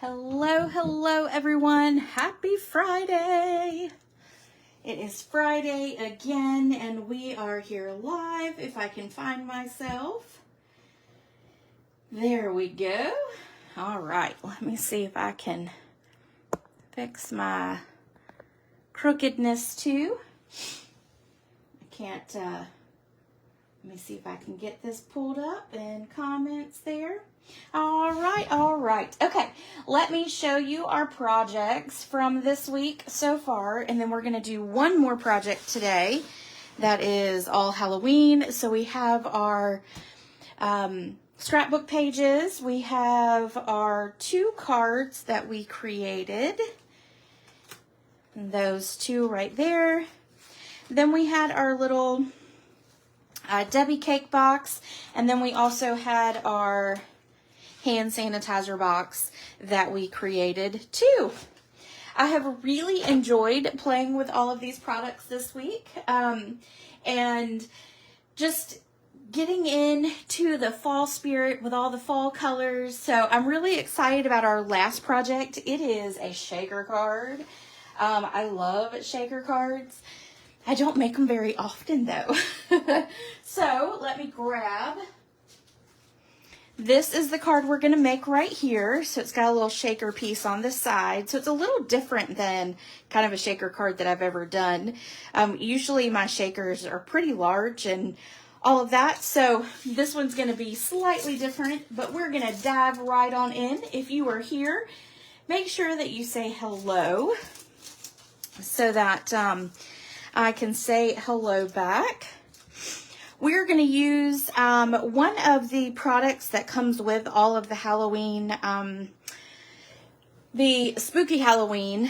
Hello, hello everyone. Happy Friday. It is Friday again and we are here live if I can find myself. There we go. All right, let me see if I can fix my crookedness too. I can't, let me see if I can get this pulled up and comments there. All right. Okay, let me show you our projects from this week so far, and then we're going to do one more project today that is all Halloween. So we have our scrapbook pages. We have our 2 cards that we created. And those 2 right there. Then we had our little Debbie cake box, and then we also had our hand sanitizer box that we created too. I have really enjoyed playing with all of these products this week and just getting into the fall spirit with all the fall colors. So I'm really excited about our last project. It is a shaker card. I love shaker cards. I don't make them very often though. So let me grab. This is the card we're going to make right here. So it's got a little shaker piece on the side. So it's a little different than kind of a shaker card that I've ever done. Usually my shakers are pretty large and all of that. So this one's going to be slightly different, but we're going to dive right on in. If you are here, make sure that you say hello so that I can say hello back. We're going to use one of the products that comes with all of the Halloween, the spooky Halloween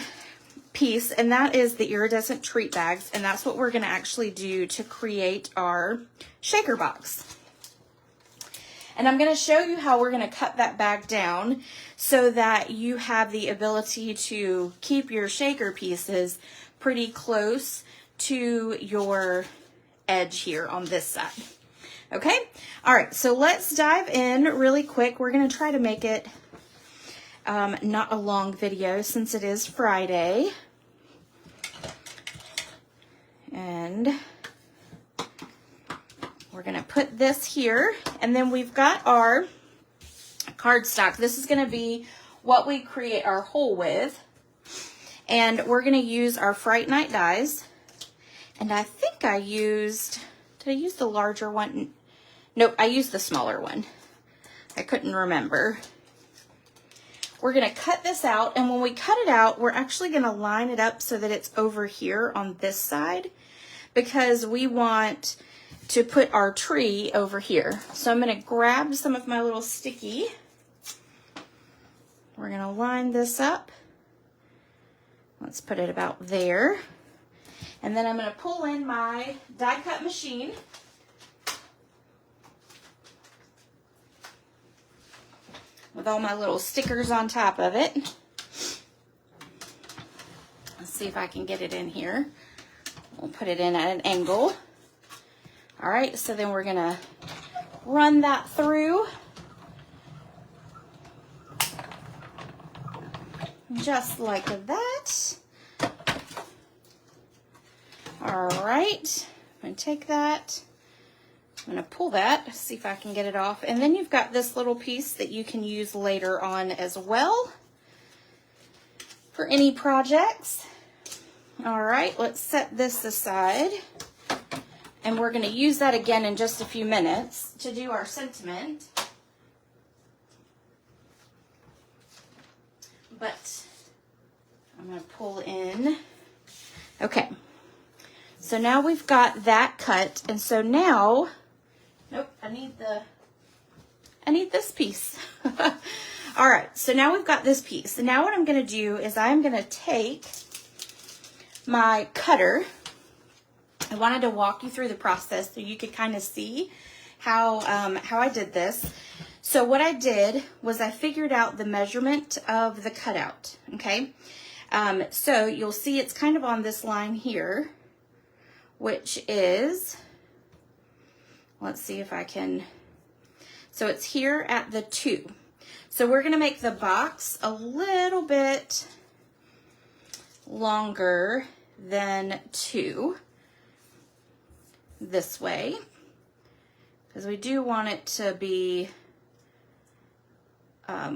piece, and that is the iridescent treat bags, and that's what we're going to actually do to create our shaker box. And I'm going to show you how we're going to cut that bag down so that you have the ability to keep your shaker pieces pretty close to your edge here on this side. Okay, all right, so let's dive in really quick. We're going to try to make it not a long video since it is Friday. And we're going to put this here, and then we've got our cardstock. This is going to be what we create our hole with, and we're going to use our Fright Night dies. And I think I used, did I use the larger one? Nope, I used the smaller one. I couldn't remember. We're going to cut this out, and when we cut it out, we're actually going to line it up so that it's over here on this side because we want to put our tree over here. So I'm going to grab some of my little sticky. We're going to line this up. Let's put it about there. And then I'm going to pull in my die cut machine. With all my little stickers on top of it. Let's see if I can get it in here. We'll put it in at an angle. All right, so then we're going to run that through. Just like that. All right, I'm going to take that, I'm going to pull that, see if I can get it off, and then you've got this little piece that you can use later on as well for any projects. All right, let's set this aside, and we're going to use that again in just a few minutes to do our sentiment. But I'm going to pull in, okay. So now we've got that cut, and so now, nope, I need this piece. All right, so now we've got this piece. And now what I'm going to do is I'm going to take my cutter. I wanted to walk you through the process so you could kind of see how I did this. So what I did was I figured out the measurement of the cutout, okay? So you'll see it's kind of on this line here, which is, let's see if I can, so it's here at the 2. So we're gonna make the box a little bit longer than 2 this way, because we do want it to be,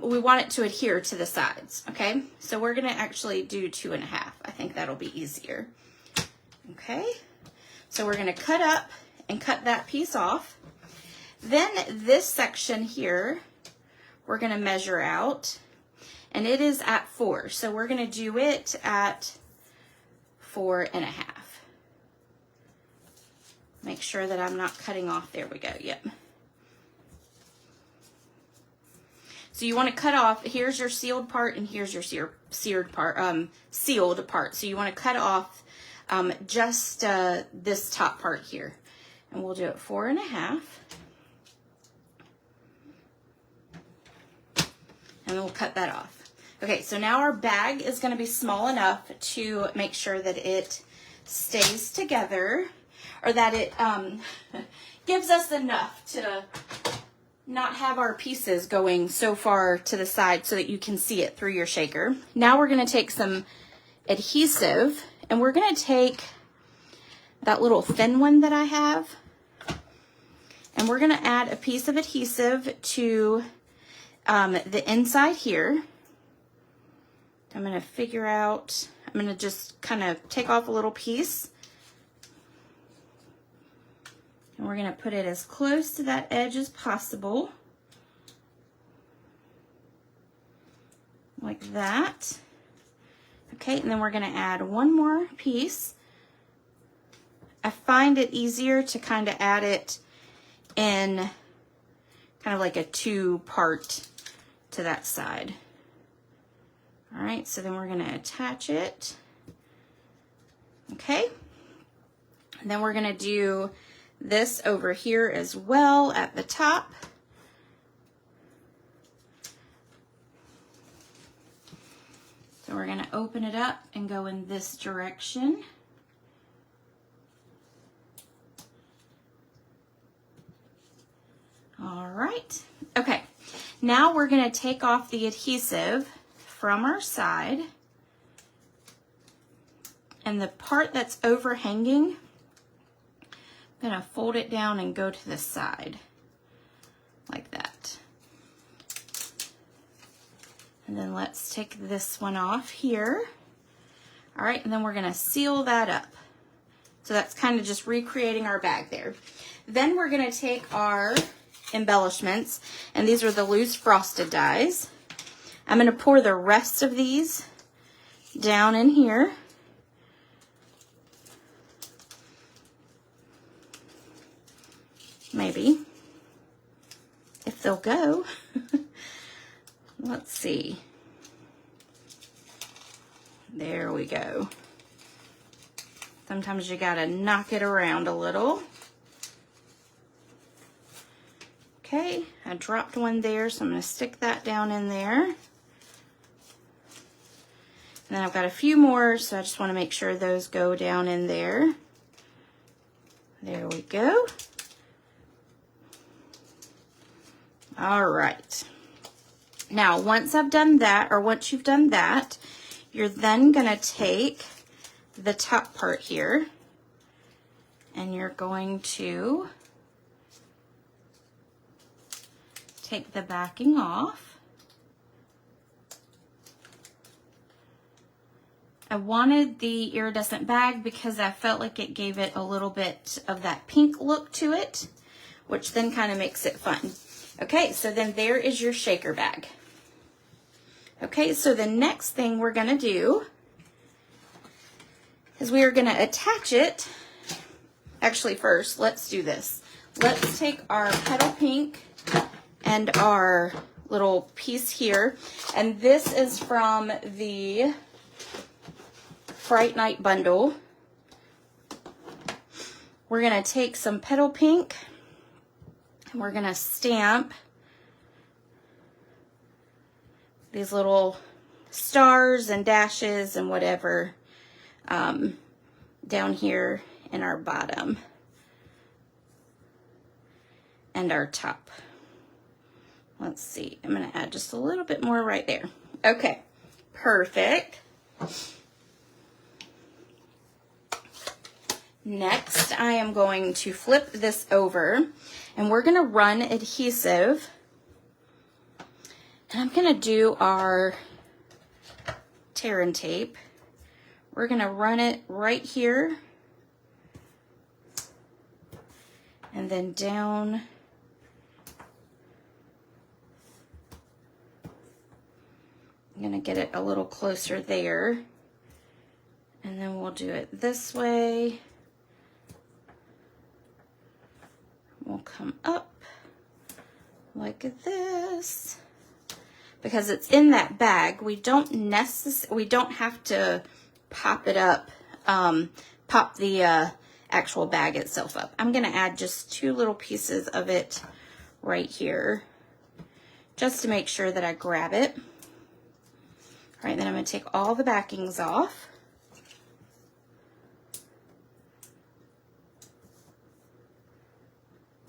we want it to adhere to the sides, okay? So we're gonna actually do 2.5. I think that'll be easier. Okay, so we're gonna cut up and cut that piece off. Then this section here, we're gonna measure out, and it is at 4. So we're gonna do it at 4.5. Make sure that I'm not cutting off. There we go, yep. So you want to cut off, here's your sealed part and here's your sealed part. So you want to cut off just this top part here. And we'll do it 4.5. And we'll cut that off. Okay, so now our bag is going to be small enough to make sure that it stays together, or that it gives us enough to not have our pieces going so far to the side so that you can see it through your shaker. Now we're going to take some adhesive, and we're going to take that little thin one that I have, and we're going to add a piece of adhesive to the inside here. I'm going to figure out, I'm going to just kind of take off a little piece, and we're going to put it as close to that edge as possible, like that. Okay, and then we're going to add one more piece. I find it easier to kind of add it in kind of like a 2-part to that side. All right, so then we're going to attach it. Okay, and then we're going to do this over here as well at the top. So we're going to open it up and go in this direction. All right, okay, now we're going to take off the adhesive from our side, and the part that's overhanging, I'm going to fold it down and go to the side like that. And then let's take this one off here. All right, and then we're going to seal that up. So that's kind of just recreating our bag there. Then we're going to take our embellishments, and these are the loose frosted dies. I'm going to pour the rest of these down in here. Maybe, if they'll go. Let's see. There we go. Sometimes you gotta knock it around a little. Okay, I dropped one there, so I'm gonna stick that down in there. And then I've got a few more, so I just wanna make sure those go down in there. There we go. All right. Now, once I've done that, or once you've done that, you're then gonna take the top part here, and you're going to take the backing off. I wanted the iridescent bag because I felt like it gave it a little bit of that pink look to it, which then kind of makes it fun. Okay, so then there is your shaker bag. Okay, so the next thing we're gonna do is we are gonna attach it. Actually, first, let's do this. Let's take our petal pink and our little piece here, and this is from the Fright Night bundle. We're gonna take some petal pink, and we're gonna stamp these little stars and dashes and whatever down here in our bottom and our top. Let's see, I'm gonna add just a little bit more right there. Okay, perfect. Next, I am going to flip this over and we're gonna run adhesive. And I'm gonna do our tear and tape. We're gonna run it right here and then down. I'm gonna get it a little closer there. And then we'll do it this way. We'll come up like this. Because it's in that bag, we don't have to pop it up, pop the actual bag itself up. I'm gonna add just 2 little pieces of it right here, just to make sure that I grab it. All right, then I'm gonna take all the backings off.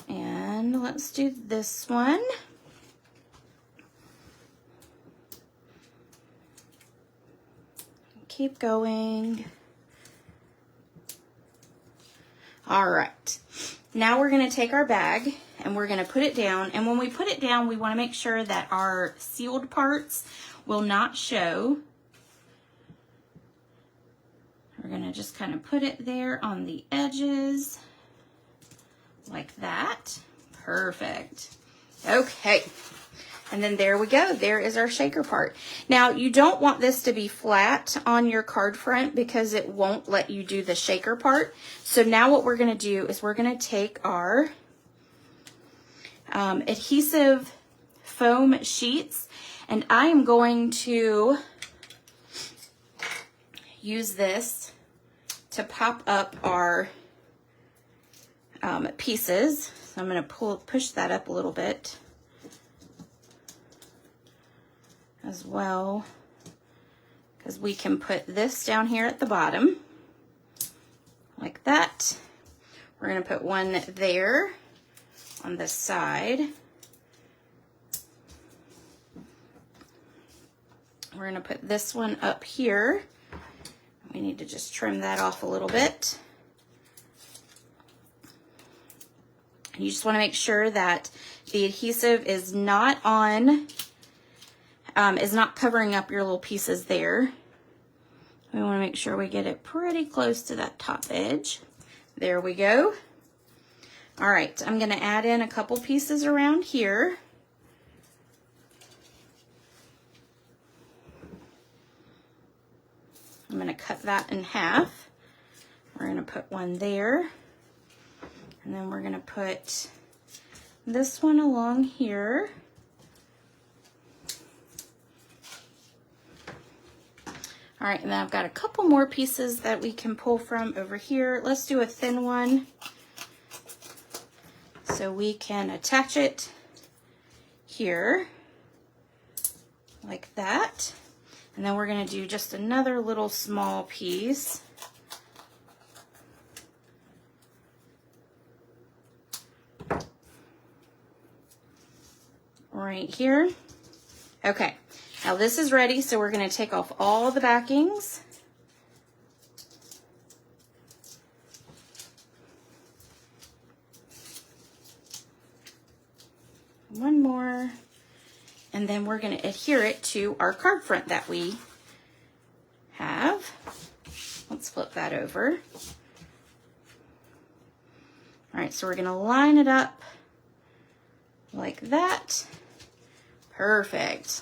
And let's do this one. Keep going. All right, now we're gonna take our bag and we're gonna put it down. And when we put it down, we wanna make sure that our sealed parts will not show. We're gonna just kind of put it there on the edges like that. Perfect. Okay. And then there we go. There is our shaker part. Now, you don't want this to be flat on your card front because it won't let you do the shaker part. So now what we're going to do is we're going to take our adhesive foam sheets, and I am going to use this to pop up our pieces. So I'm going to push that up a little bit as well, because we can put this down here at the bottom like that. We're going to put one there on this side. We're going to put this one up here. We need to just trim that off a little bit. You just want to make sure that the adhesive is not on, is not covering up your little pieces there. We want to make sure we get it pretty close to that top edge. There we go. All right, I'm going to add in a couple pieces around here. I'm going to cut that in half. We're going to put one there. And then we're going to put this one along here. All right, and then I've got a couple more pieces that we can pull from over here. Let's do a thin one so we can attach it here like that. And then we're going to do just another little small piece. Right here. Okay, now this is ready, so we're going to take off all the backings. One more. And then we're going to adhere it to our card front that we have. Let's flip that over. All right, so we're going to line it up like that. Perfect.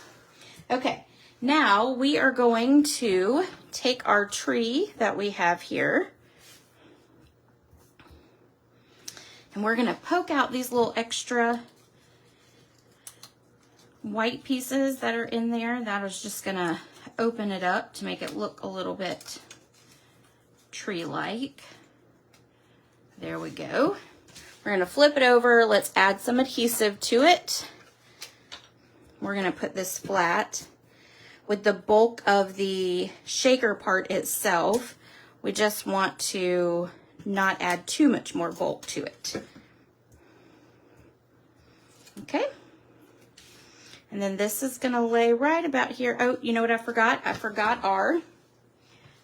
Okay, now we are going to take our tree that we have here, and we're going to poke out these little extra white pieces that are in there. That is just going to open it up to make it look a little bit tree-like. There we go. We're going to flip it over. Let's add some adhesive to it. We're going to put this flat. With the bulk of the shaker part itself, we just want to not add too much more bulk to it. Okay. And then this is gonna lay right about here. Oh, you know what I forgot? I forgot our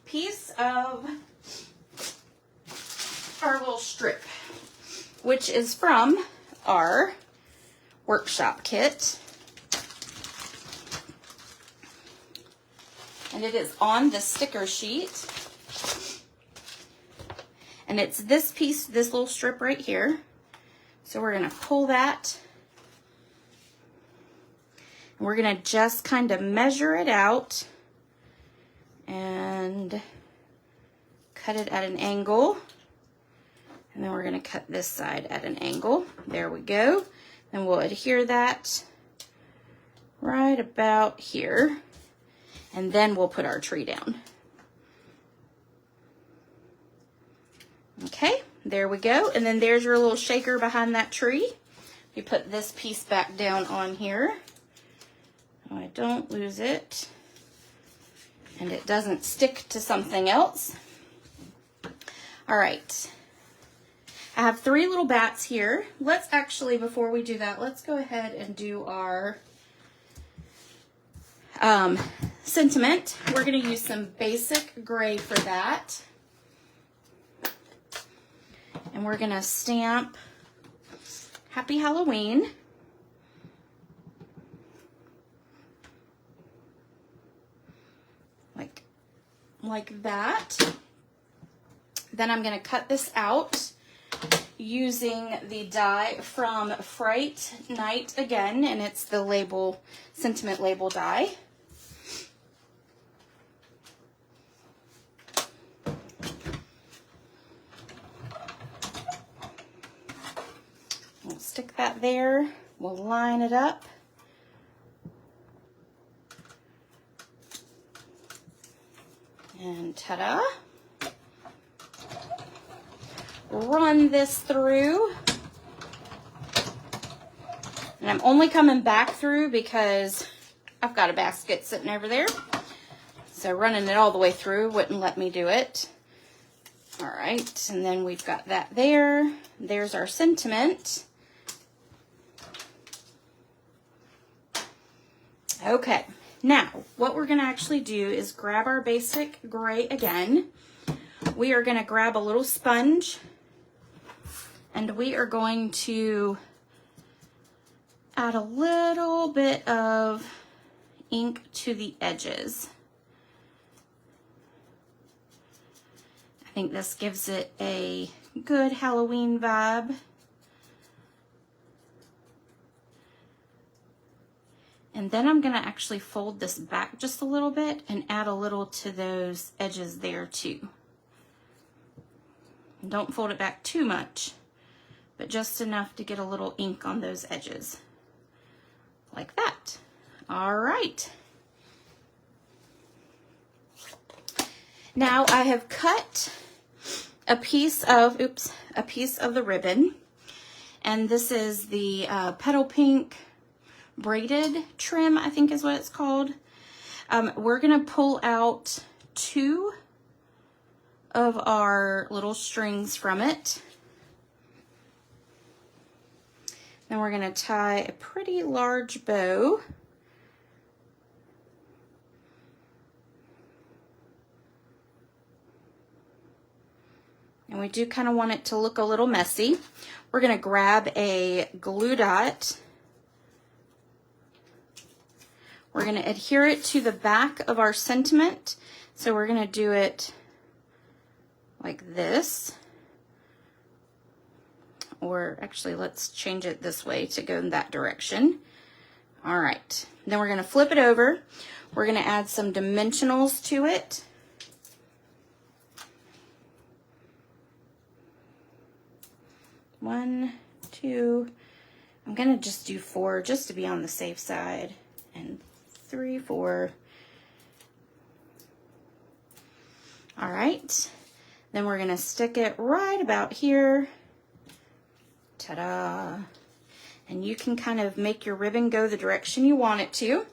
piece of our little strip, which is from our workshop kit. And it is on the sticker sheet. And it's this piece, this little strip right here. So we're gonna pull that. And we're gonna just kind of measure it out and cut it at an angle. And then we're gonna cut this side at an angle. There we go. And we'll adhere that right about here. And then we'll put our tree down. Okay, there we go. And then there's your little shaker behind that tree. You put this piece back down on here. So I don't lose it. And it doesn't stick to something else. All right. I have 3 little bats here. Let's actually, before we do that, let's go ahead and do our sentiment. We're going to use some basic gray for that. And we're going to stamp Happy Halloween. Like that. Then I'm going to cut this out using the die from Fright Night again, and it's the label, sentiment label die. We'll stick that there. We'll line it up. And ta-da. Run this through. And I'm only coming back through because I've got a basket sitting over there. So running it all the way through wouldn't let me do it. All right, and then we've got that there. There's our sentiment. Okay, now what we're gonna actually do is grab our basic gray again. We are gonna grab a little sponge and we are going to add a little bit of ink to the edges. I think this gives it a good Halloween vibe. And then I'm gonna actually fold this back just a little bit and add a little to those edges there too. And don't fold it back too much, but just enough to get a little ink on those edges. Like that. All right. Now I have cut a piece of, the ribbon. And this is the Petal Pink braided trim, I think is what it's called. We're gonna pull out 2 of our little strings from it. Then we're gonna tie a pretty large bow. And we do kind of want it to look a little messy. We're gonna grab a glue dot. We're gonna adhere it to the back of our sentiment. So we're gonna do it like this. Or actually, let's change it this way to go in that direction. All right, then we're gonna flip it over. We're gonna add some dimensionals to it. One, 2, I'm gonna just do 4 just to be on the safe side. And 3, 4. All right, then we're gonna stick it right about here. Ta-da. And you can kind of make your ribbon go the direction you want it to.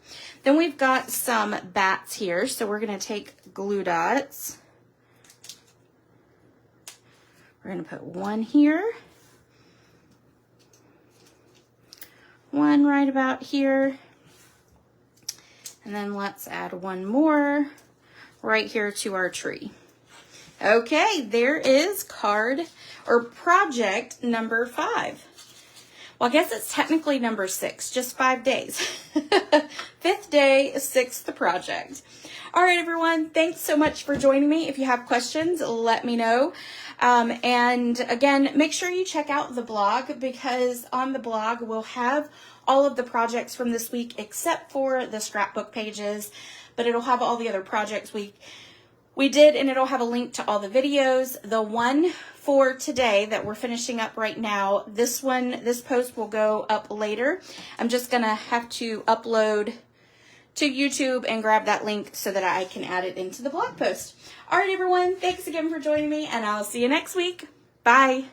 Then we've got some bats here, so we're gonna take glue dots. We're gonna put 1 here. 1 right about here. And then let's add one more right here to our tree. Okay, there is card or project number 5. Well, I guess it's technically number 6, just 5 days. 5th day, 6th project. All right, everyone, thanks so much for joining me. If you have questions, let me know. And again, make sure you check out the blog, because on the blog we'll have all of the projects from this week except for the scrapbook pages, but it'll have all the other projects we did, and it'll have a link to all the videos. The one for today that we're finishing up right now, this post will go up later. I'm just gonna have to upload to YouTube and grab that link so that I can add it into the blog post. All right, everyone, thanks again for joining me, and I'll see you next week. Bye.